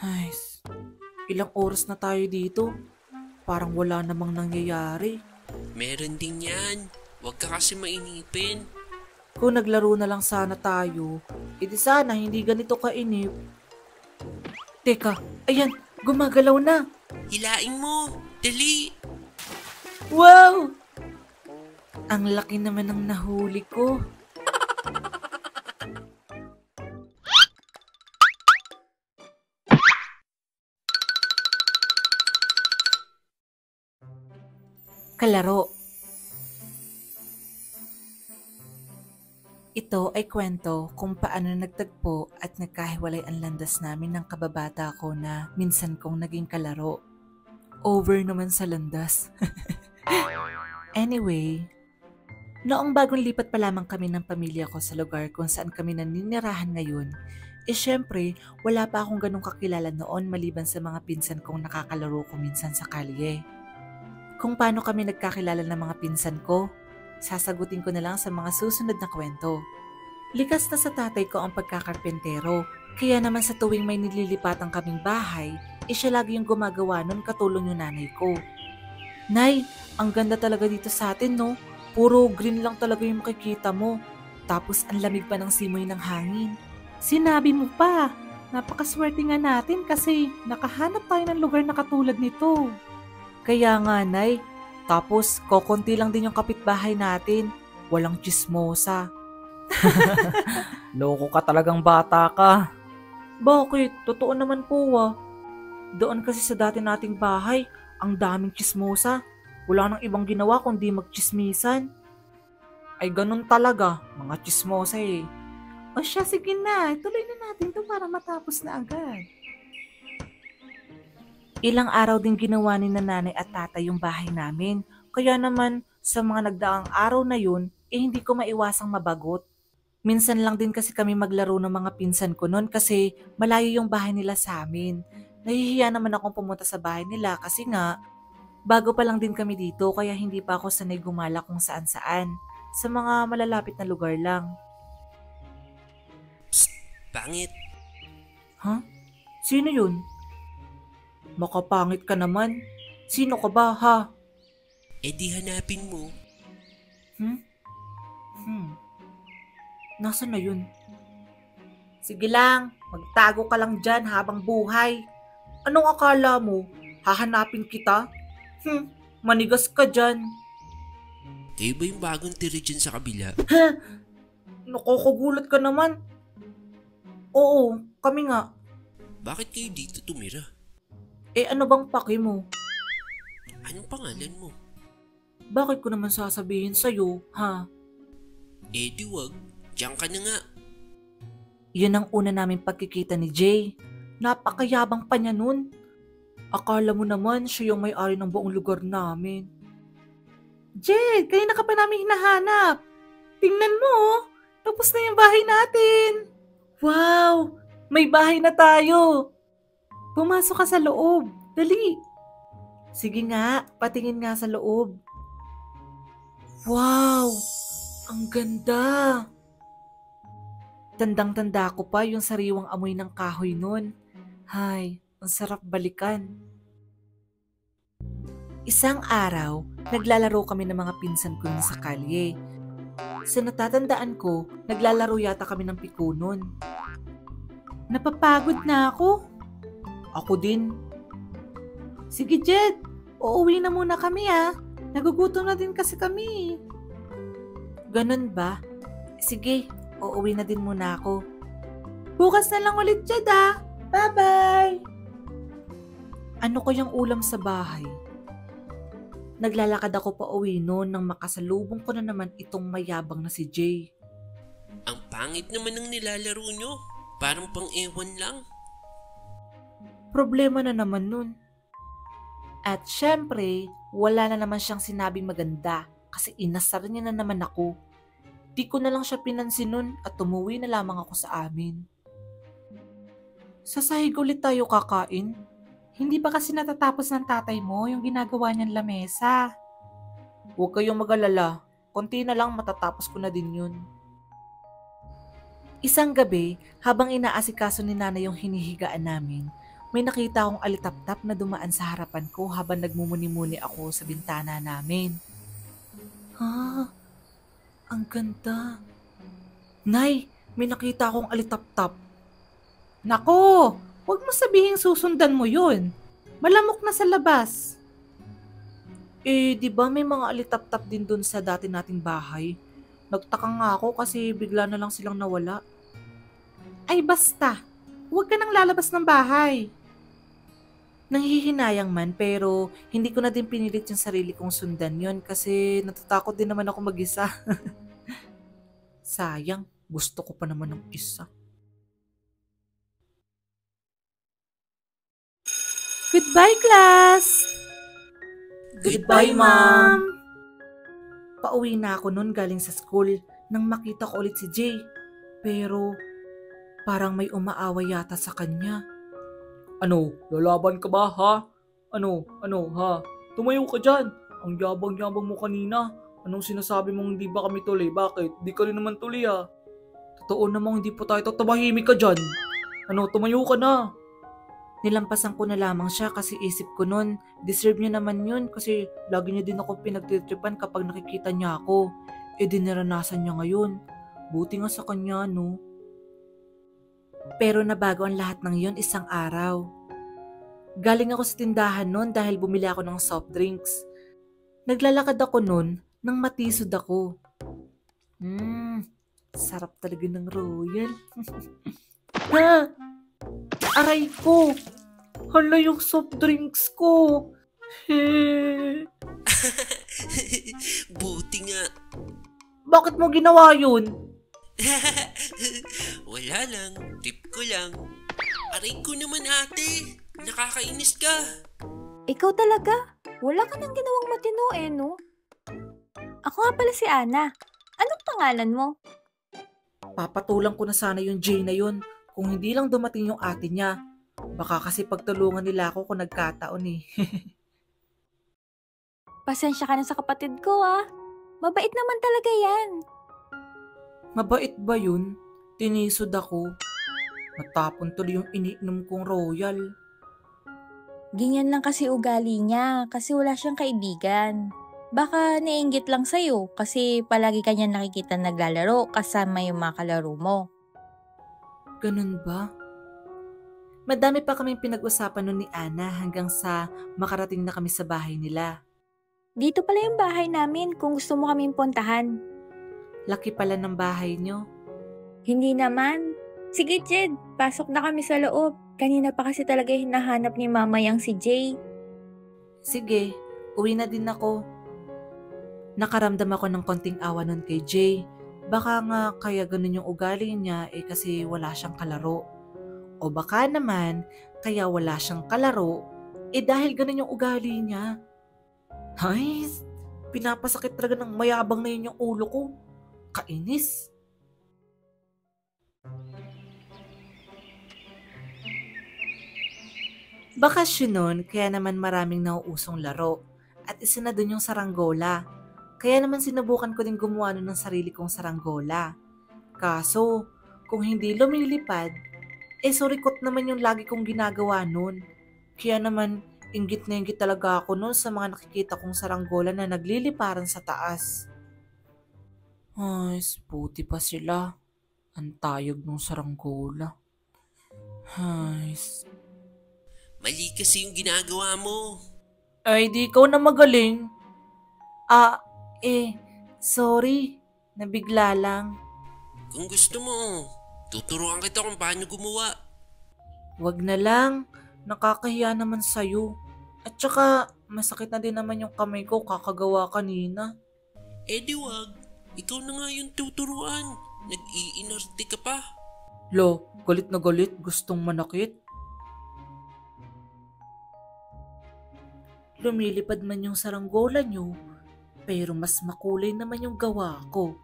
Ay, ilang oras na tayo dito. Parang wala namang nangyayari. Meron din yan. Huwag ka kasi mainipin. Kung naglaro na lang sana tayo, edi sana hindi ganito kainip. Teka, ayan, gumagalaw na. Hilain mo. Dali. Wow! Ang laki naman ng nahuli ko. Kalaro. Ito ay kwento kung paano nagtagpo at nagkahiwalay ang landas namin ng kababata ko na minsan kong naging kalaro. Over naman sa landas. Anyway, noong bagong lipat pa lamang kami ng pamilya ko sa lugar kung saan kami naninirahan ngayon, syempre wala pa akong ganong kakilala noon maliban sa mga pinsan kong nakakalaro ko minsan sa kalye. Kung paano kami nagkakilala ng mga pinsan ko, sasagutin ko na lang sa mga susunod na kwento. Likas na sa tatay ko ang pagkakarpentero, kaya naman sa tuwing may nililipatan kaming bahay, siya lagi yung gumagawa nun katulong yung nanay ko. Nay, ang ganda talaga dito sa atin no, puro green lang talaga yung makikita mo, tapos ang lamig pa ng simoy ng hangin. Sinabi mo pa, napakaswerte nga natin kasi nakahanap tayo ng lugar na katulad nito. Kaya nga, Nay. Tapos, kokonti lang din yung kapitbahay natin. Walang chismosa. Loko ka talagang bata ka. Bakit? Totoo naman po Doon kasi sa dati nating bahay, ang daming chismosa. Wala nang ibang ginawa kundi magchismisan. Ay ganun talaga, mga chismosa eh. O siya, sige na. Tuloy na natin to para matapos na agad. Ilang araw din ginawa ni nanay at tatay yung bahay namin. Kaya naman sa mga nagdaang araw na yun, hindi ko maiwasang mabagot. Minsan lang din kasi kami maglaro ng mga pinsan ko noon kasi malayo yung bahay nila sa amin. Nahihiya naman akong pumunta sa bahay nila kasi nga, bago pa lang din kami dito kaya hindi pa ako sanay gumala kung saan saan. Sa mga malalapit na lugar lang. Pangit. Ha? Sino yun? Makapangit ka naman. Sino ka ba ha? E di hanapin mo. Hmm? Nasaan na yun? Sige lang, magtago ka lang dyan habang buhay. Anong akala mo? Hahanapin kita? Manigas ka dyan. Kayo ba yung bagong tira dyan sa kabila? Ha? Nakukugulat ka naman. Oo, kami nga. Bakit kayo dito tumira? Ano bang paki mo? Anong pangalan mo? Bakit ko naman sasabihin sa'yo, ha? Eh di wag. Diyan ka na nga. Yan ang una namin pagkikita ni Jay. Napakayabang pa niya nun. Akala mo naman siya yung may-ari ng buong lugar namin. Jed, kanina ka pa namin hinahanap. Tingnan mo, tapos na yung bahay natin. Wow, may bahay na tayo. Pumasok ka sa loob, dali. Sige nga, patingin nga sa loob. Wow, ang ganda. Tandang-tanda ko pa yung sariwang amoy ng kahoy nun. Hay, ang sarap balikan. Isang araw, naglalaro kami ng mga pinsan ko sa kalye. Sa natatandaan ko, naglalaro yata kami ng piko nun. Napapagod na ako. Ako din. Sige Jed, uuwi na muna kami Nagugutom na din kasi kami. Ganun ba? Sige, uuwi na din muna ako. Bukas na lang ulit Jed Bye-bye! Ano kayang ulam sa bahay? Naglalakad ako pa uwi noon nang makasalubong ko na naman itong mayabang na si Jay. Ang pangit naman ng nilalaro nyo. Parang pang-ewan lang. Problema na naman nun. At syempre, wala na naman siyang sinabing maganda kasi inasar niya na naman ako. Di ko na lang siya pinansin nun at umuwi na lamang ako sa amin. Sa sahig ulit tayo kakain? Hindi ba kasi natatapos ng tatay mo yung ginagawa niyang lamesa? Huwag kayong mag-alala. Konti na lang matatapos ko na din yun. Isang gabi, habang inaasikaso ni nanay yung hinihigaan namin, May nakita akong alitaptap na dumaan sa harapan ko habang nagmumuni-muni ako sa bintana namin. Ha? Ang ganda. Nay, may nakita akong alitaptap. Nako, huwag mo sabihing susundan mo yun. Malamok na sa labas. Di ba may mga alitaptap din dun sa dati nating bahay? Nagtaka nga ako kasi bigla na lang silang nawala. Ay basta, huwag ka nang lalabas ng bahay. Nanghihinayang man pero hindi ko na din pinilit yung sarili kong sundan yon kasi natatakot din naman ako mag-isa. Sayang, gusto ko pa naman ng isa. Goodbye, class! Goodbye, Ma'am! Pauwi na ako nun galing sa school nang makita ko ulit si Jay. Pero parang may umaaway yata sa kanya. Ano, lalaban ka ba ha? Ano ha? Tumayo ka dyan. Ang yabang-yabang mo kanina. Anong sinasabi mong hindi ba kami tuloy? Bakit? Di ka rin naman tuloy ha. Totoo namang hindi po tayo tumahimik ka dyan. Ano, tumayo ka na. Nilampasan ko na lamang siya kasi isip ko nun, deserve niya naman yun kasi lagi niya din ako pinagtitripan kapag nakikita niya ako. Dinaranasan niya ngayon. Buti nga sa kanya, no? Pero nabago ang lahat ng yun isang araw. Galing ako sa tindahan nun dahil bumili ako ng soft drinks. Naglalakad ako nun nang matisod ako. Sarap talaga ng Royal. Ha? Aray ko! Hala yung soft drinks ko! Buti nga. Bakit mo ginawa yun? Wala lang, tip ko lang. Aray ko naman ate, nakakainis ka. Ikaw talaga? Wala ka nang ginawang matino no? Ako nga pala si Ana. Anong pangalan mo? Papatulang ko na sana yung Jay na yun kung hindi lang dumating yung ate niya. Baka kasi pagtulungan nila ako kung nagkataon eh. Pasensya ka na sa kapatid ko Mabait naman talaga yan. Mabait ba yun? Tinisod ako. Natapon tuloy yung iniinom kong Royal. Ganyan lang kasi ugali niya kasi wala siyang kaibigan. Baka naiinggit lang sa'yo kasi palagi kanya nakikita naglalaro kasama yung mga kalaro mo. Ganun ba? Madami pa kaming pinag-usapan nun ni Ana hanggang sa makarating na kami sa bahay nila. Dito pala yung bahay namin kung gusto mo kaming puntahan. Laki pala ng bahay nyo. Hindi naman. Sige Jed, pasok na kami sa loob. Kanina pa kasi talaga hinahanap ni Mama yang si Jay. Sige, uwi na din ako. Nakaramdam ako ng konting awa nun kay Jay. Baka nga kaya ganun yung ugali niya kasi wala siyang kalaro. O baka naman kaya wala siyang kalaro dahil ganun yung ugali niya. Ay, pinapasakit talaga ng mayabang na yun yung ulo ko. Kainis. Bakasyon nun, kaya naman maraming nauusong laro. At isa na dun yung saranggola. Kaya naman sinubukan ko din gumawa nun ng sarili kong saranggola. Kaso, kung hindi lumilipad, surikot naman yung lagi kong ginagawa nun. Kaya naman, inggit na inggit talaga ako nun sa mga nakikita kong saranggola na nagliliparan sa taas. Ay, puti pa sila. Ang tayog ng saranggola. Ay, Mali kasi yung ginagawa mo. Ay, di ikaw na magaling. Sorry. Nabigla lang. Kung gusto mo, tuturuan kita kung paano gumawa. Wag na lang. Nakakahiya naman sa'yo. At saka, masakit na din naman yung kamay ko kakagawa kanina. Di wag. Ikaw na nga yung tuturuan. Nag-iinarte ka pa. Lo, galit na galit. Gustong manakit. Lumilipad man yung saranggola nyo, pero mas makulay naman yung gawa ko.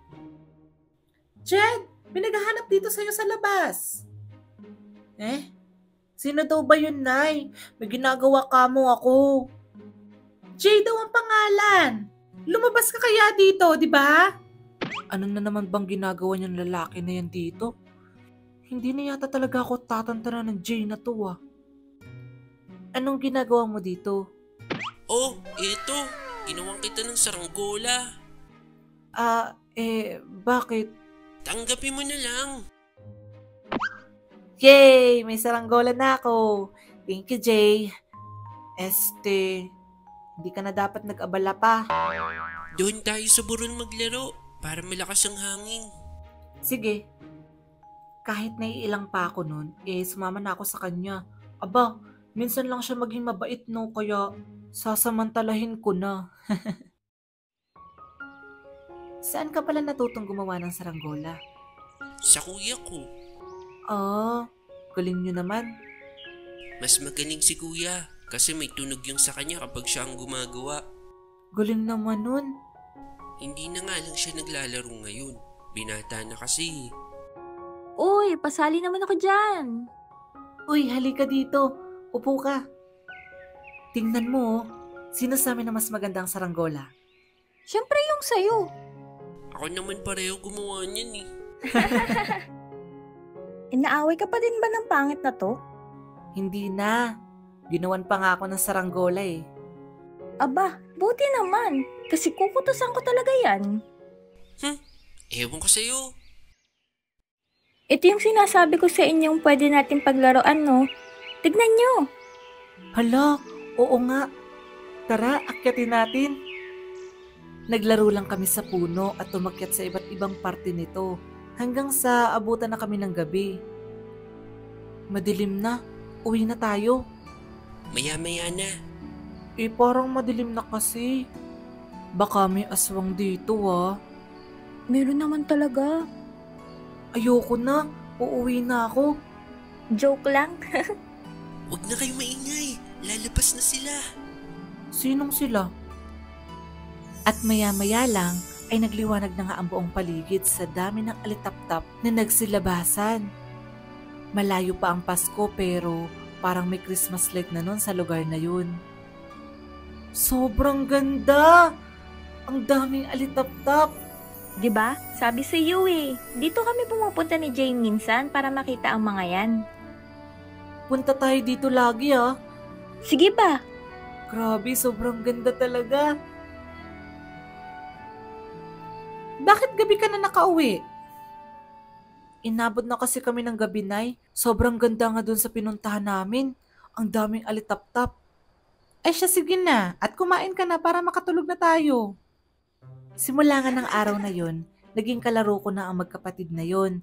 Jed, may naghahanap dito sa'yo sa labas. Sino daw ba yun, Nay? May ginagawa ka mo ako. Jay daw ang pangalan. Lumabas ka kaya dito, di ba? Ano na naman bang ginagawa niyang lalaki na yan dito? Hindi na yata talaga ako tatantanan ng Jay na to Anong ginagawa mo dito? Oh, eto. Ginawan kita ng saranggola. Bakit? Tanggapin mo na lang. Yay! May saranggola na ako. Thank you, Jay. Hindi ka na dapat nag-abala pa. Doon tayo sa buron maglaro para malakas ang hangin. Sige. Kahit naiilang pa ako nun, sumama na ako sa kanya. Aba, minsan lang siya maging mabait, no? Kaya sasamantalahin ko na. Saan ka pala natutong gumawa ng saranggola? Sa kuya ko. Galing nyo naman. Mas magaling si kuya kasi may tunog yung sa kanya kapag siya ang gumagawa. Galing naman nun. Hindi na nga lang siya naglalaro ngayon. Binata na kasi. Uy, pasali naman ako dyan. Uy, halika dito. Upo ka. Tingnan mo, sino sa amin na mas magandang saranggola? Siyempre yung sayo. Ako naman pareho gumawa niyan eh. Inaaway ka pa din ba ng pangit na to? Hindi na. Ginawan pa nga ako ng saranggola eh. Aba, buti naman. Kasi kukutusan ko talaga yan. Ewan ko sa'yo. Ito yung sinasabi ko sa inyong pwede natin paglaruan, no? Tignan nyo. Hala, oo nga. Tara, akyatin natin. Naglaro lang kami sa puno at tumakyat sa iba't ibang parte nito hanggang sa abutan na kami ng gabi. Madilim na, uwi na tayo. Maya-maya na. Parang madilim na kasi. Baka may aswang dito Meron naman talaga. Ayoko na, uuwi na ako. Joke lang. Huwag na kayo maingay. Lalabas na sila. Sinong sila? At maya-maya lang ay nagliwanag na nga ang buong paligid sa dami ng alitaptap na nagsilabasan. Malayo pa ang Pasko pero parang may Christmas light na nun sa lugar na yun. Sobrang ganda! Ang daming alitaptap! Diba? Sabi sa iyo eh. Dito kami pumupunta ni Jane minsan para makita ang mga yan. Punta tayo dito lagi Sige ba? Grabe, sobrang ganda talaga. Bakit gabi ka na nakauwi? Inabot na kasi kami ng gabi, Nay. Sobrang ganda nga dun sa pinuntahan namin. Ang daming alitaptap. Ay siya, sige na. At kumain ka na para makatulog na tayo. Simula nga ng araw na yon, naging kalaro ko na ang magkapatid na yon.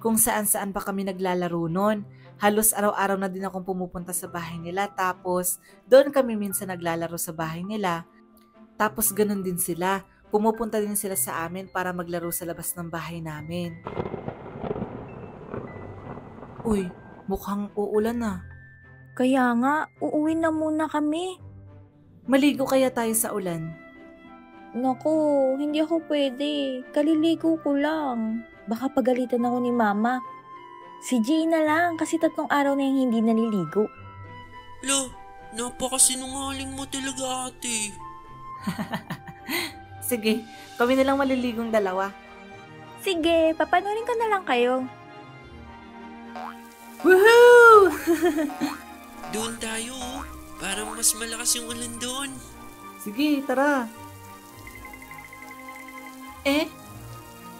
Kung saan-saan pa kami naglalaro nun. Halos araw-araw na din akong pumupunta sa bahay nila. Tapos doon kami minsan naglalaro sa bahay nila. Tapos ganun din sila. Pumupunta din sila sa amin para maglaro sa labas ng bahay namin. Uy, mukhang uulan na. Kaya nga, uuwi na muna kami. Maligo kaya tayo sa ulan? Naku, hindi ako pwede. Kaliligo ko lang. Baka pagalitan ako ni Mama. Si Jay na lang kasi 3 araw na yung hindi naliligo. Lo, napakasinungaling mo talaga ate. Sige, kami na lang maliligong dalawa. Sige, papanurin ko na lang kayo. Woohoo! Doon tayo. Parang mas malakas yung ulan doon. Sige, tara.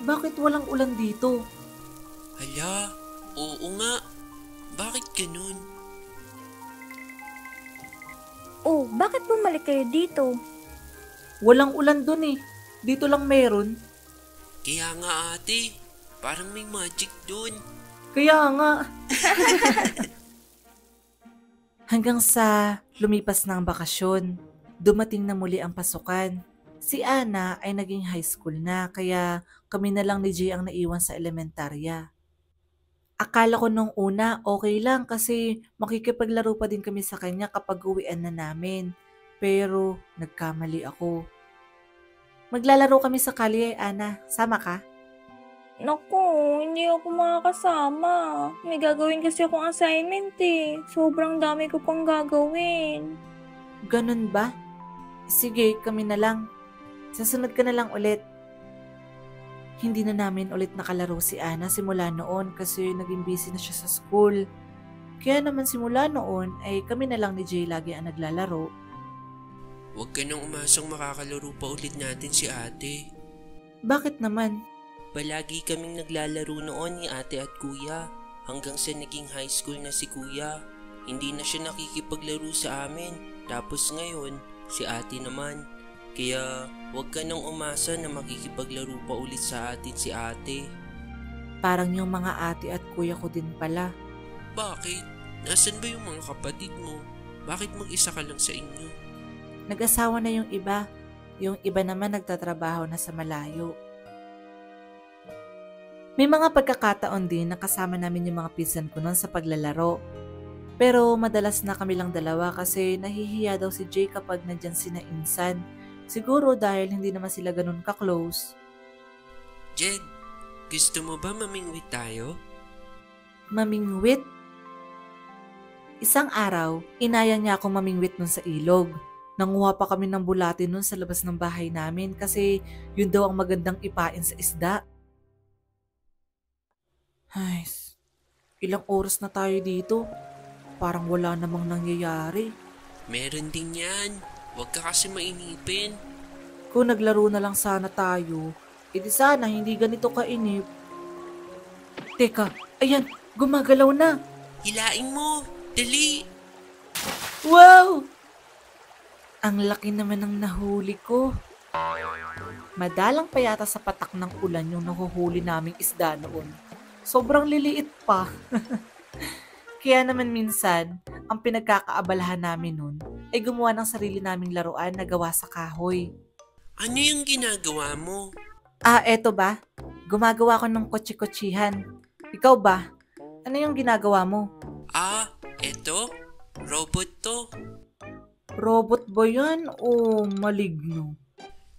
Bakit walang ulan dito? Hala, oo nga. Bakit ganun? Oh, bakit bumalik kayo dito? Walang ulan dun eh. Dito lang meron. Kaya nga ate, parang may magic doon. Kaya nga. Hanggang sa lumipas na ang bakasyon, dumating na muli ang pasukan. Si Ana ay naging high school na kaya kami na lang ni Jay ang naiwan sa elementarya. Akala ko nung una okay lang kasi makikipaglaro pa din kami sa kanya kapag uwian na namin. Pero nagkamali ako. Maglalaro kami sa kalye, Ana. Sama ka? Naku, hindi ako makakasama. May gagawin kasi akong assignment eh. Sobrang dami ko pang gagawin. Ganun ba? Sige, kami na lang. Sasunod ka na lang ulit. Hindi na namin ulit nakalaro si Ana simula noon kasi naging busy na siya sa school. Kaya naman simula noon ay kami na lang ni Jay lagi ang naglalaro. Huwag ka nang umasang makakalaro pa ulit natin si ate. Bakit naman? Palagi kaming naglalaro noon ni ate at kuya hanggang sa naging high school na si kuya. Hindi na siya nakikipaglaro sa amin. Tapos ngayon, si ate naman. Kaya huwag ka nang umasa na makikipaglaro pa ulit sa atin si ate. Parang yung mga ate at kuya ko din pala. Bakit? Nasaan ba yung mga kapatid mo? Bakit mag-isa ka lang sa inyo? Nag-asawa na yung iba. Yung iba naman nagtatrabaho na sa malayo. May mga pagkakataon din na kasama namin yung mga pinsan ko noon sa paglalaro. Pero madalas na kami lang dalawa kasi nahihiya daw si Jay kapag nandyan sina Insan. Siguro dahil hindi naman sila ganun ka-close. Jed, gusto mo ba mamingwit tayo? Mamingwit? Isang araw, inaya niya akong mamingwit nun sa ilog. Nanguha pa kami ng bulate nun sa labas ng bahay namin kasi yun daw ang magandang ipain sa isda. Ay, ilang oras na tayo dito. Parang wala namang nangyayari. Meron din yan. Huwag ka kasi mainipin. Kung naglaro na lang sana tayo, edi sana hindi ganito kainip. Teka, ayan, gumagalaw na. Hilain mo! Dali! Wow! Ang laki naman ng nahuli ko. Madalang pa yata sa patak ng ulan yung nahuhuli naming isda noon. Sobrang liliit pa. Kaya naman minsan, ang pinagkakaabalahan namin noon ay gumawa ng sarili naming laruan na gawa sa kahoy. Ano yung ginagawa mo? Eto ba? Gumagawa ko ng kotsi-kotsihan. Ikaw ba? Ano yung ginagawa mo? Eto? Robot to. Robot ba yan o maligno?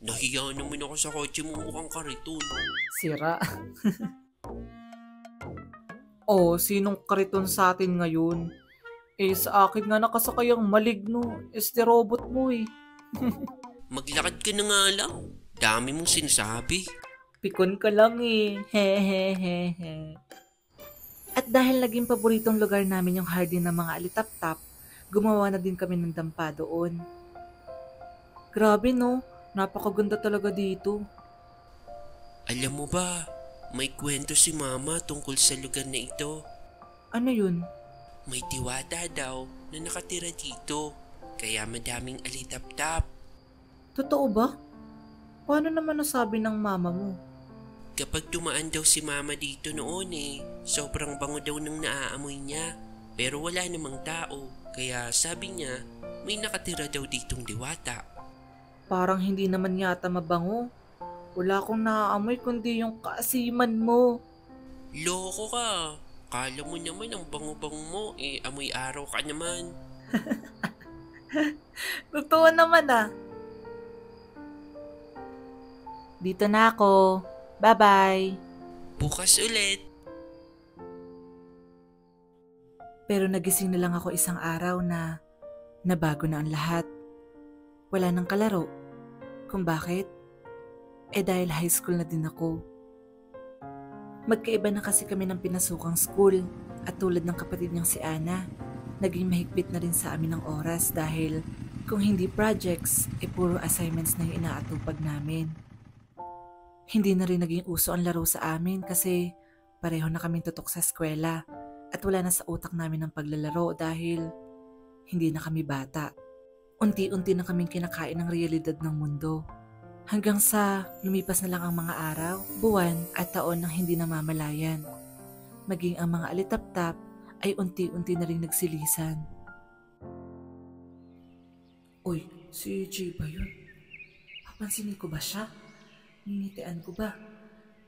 Nahiya naman ako sa kotse mo, mukhang kariton. Sira. Sinong kariton sa atin ngayon? Sa akin nga nakasakay ang maligno. Robot mo eh. Maglakad ka na nga lang. Dami mong sinasabi. Pikon ka lang eh. Hehehehe. At dahil naging paboritong lugar namin yung hardin ng mga alitap-tap, gumawa na din kami ng dampa doon. Grabe no, napakaganda talaga dito. Alam mo ba, may kwento si mama tungkol sa lugar na ito. Ano yun? May diwata daw na nakatira dito, kaya madaming alitap-tap. Totoo ba? Paano naman nasabi ng mama mo? Kapag dumaan daw si mama dito noon sobrang bango daw ng naaamoy niya. Pero wala namang tao, kaya sabi niya may nakatira daw ditong diwata. Parang hindi naman yata mabango. Wala akong naaamoy kundi yung kaasiman mo. Loko ka. Kala mo naman ang bango-bango mo, amoy araw ka naman. Totoo naman Dito na ako. Bye-bye. Bukas ulit. Pero nagising na lang ako isang araw na nabago na ang lahat. Wala nang kalaro. Kung bakit? Dahil high school na din ako. Magkaiba na kasi kami ng pinasukang school at tulad ng kapatid niyang si Ana, naging mahigpit na rin sa amin ang oras dahil kung hindi projects, puro assignments na yung inaatupag namin. Hindi na rin naging uso ang laro sa amin kasi pareho na kaming tutok sa eskwela at wala na sa utak namin ang paglalaro dahil hindi na kami bata. Unti-unti na kaming kinakain ng realidad ng mundo. Hanggang sa lumipas na lang ang mga araw, buwan at taon ng hindi namamalayan. Maging ang mga alitap-tap ay unti-unti na rin nagsilisan. Uy, si Jay ba yun? Papansinin ko ba siya? Ninitian ko ba?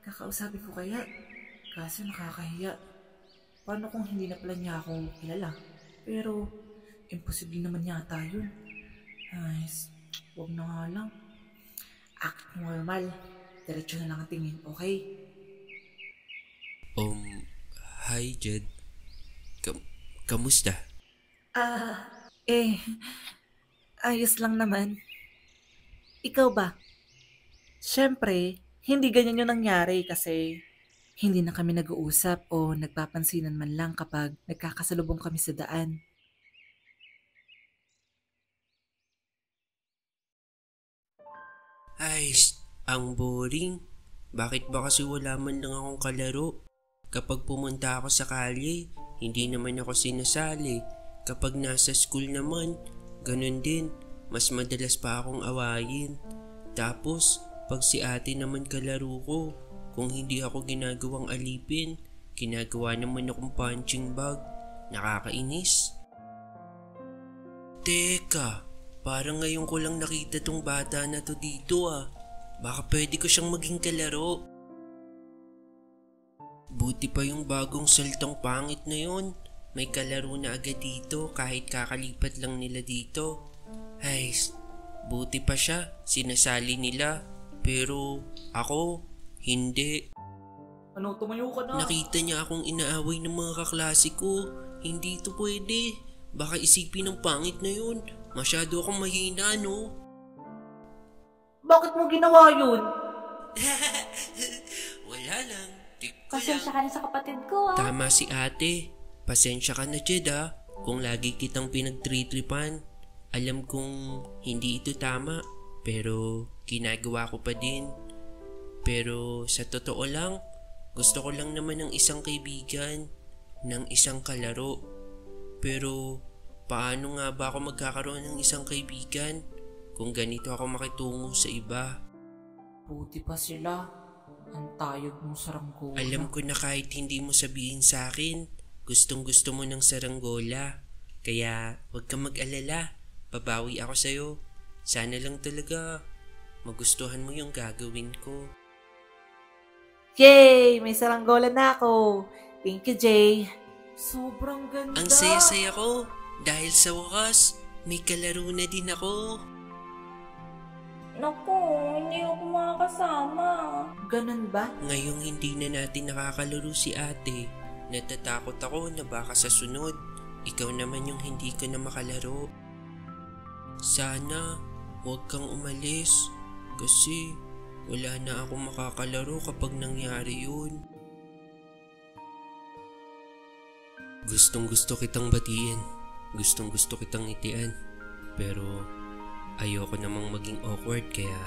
Kakausapin ko kaya? Kaso nakakahiya. Paano kung hindi na pala niya ako kilala? Pero, imposible naman yata yun. Ay, wag na nga lang. Act normal. Diretso na lang ang tingin, okay? Hi Jed. Kamusta? Ayos lang naman. Ikaw ba? Siyempre, hindi ganyan yung nangyari kasi Hindi na kami nag-uusap o nagpapansinan man lang kapag nagkakasalubong kami sa daan. Ay, ang boring. Bakit ba kasi wala man lang akong kalaro? Kapag pumunta ako sa kalye, hindi naman ako sinasali. Kapag nasa school naman, ganun din. Mas madalas pa akong awayin. Tapos, pag si ate naman kalaro ko, kung hindi ako ginagawang alipin, ginagawa naman akong punching bag. Nakakainis. Teka, parang ngayon ko lang nakita tong bata na to dito ah. Baka pwede ko siyang maging kalaro. Buti pa yung bagong saltang pangit na yon. May kalaro na agad dito kahit kakalipat lang nila dito. Ay, buti pa siya, sinasali nila. Pero ako, hindi. Ano, tumayo ka na? Nakita niya akong inaaway ng mga kaklase ko. Hindi to pwede. Baka isipin ng pangit na yun. Masyado akong mahina, no? Bakit mo ginawa yun? Wala lang. Tip ko Pasensya lang. ka na sa kapatid ko, ah. Tama si ate. Pasensya ka na, Jed, ah. Kung lagi kitang pinagtritripan. Alam kong hindi ito tama. Pero ginagawa ko pa din. Pero sa totoo lang, gusto ko lang naman ng isang kaibigan. Ng isang kalaro. Pero paano nga ba ako magkakaroon ng isang kaibigan kung ganito ako makitungo sa iba? Buti pa sila. Ang tayog mong saranggola. Alam ko na kahit hindi mo sabihin sa akin, gustong gusto mo ng saranggola. Kaya huwag kang mag-alala, babawi ako sa'yo. Sana lang talaga magustuhan mo yung gagawin ko. Yay! May saranggola na ako. Thank you, Jay. Sobrang ganda. Ang saya-saya ko dahil sa wakas may kalaro na din ako. Naku, hindi ako makakasama. Ganun ba? Ngayong hindi na natin nakakalaro si ate, natatakot ako na baka sa sunod, ikaw naman yung hindi ko na makalaro. Sana huwag kang umalis kasi wala na akong makakalaro kapag nangyari yun. Gustong gusto kitang batiin, gustong gusto kitang ngitian, pero ayoko namang maging awkward kaya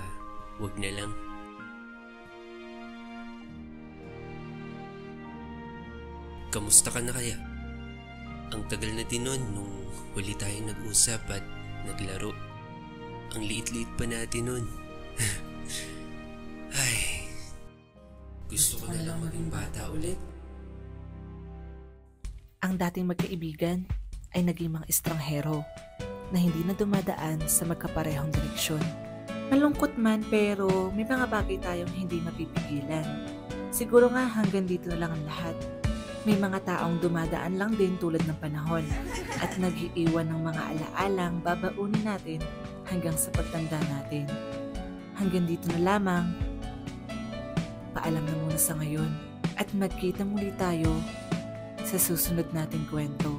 wag na lang. Kamusta ka na kaya? Ang tagal na din nun nung huli tayong nag-usap at naglaro. Ang liit-liit pa natin nun. Ay, gusto ko na lang maging bata ulit. Ang dating magkaibigan ay naging mga estranghero na hindi na dumadaan sa magkaparehong direksyon. Malungkot man pero may mga bagay tayong hindi mapipigilan. Siguro nga hanggang dito na lang ang lahat. May mga taong dumadaan lang din tulad ng panahon at nag-iiwan ng mga alaalang babaunin natin hanggang sa pagtanda natin. Hanggang dito na lamang. Paalam na muna sa ngayon at magkita muli tayo sa susunod nating kwento.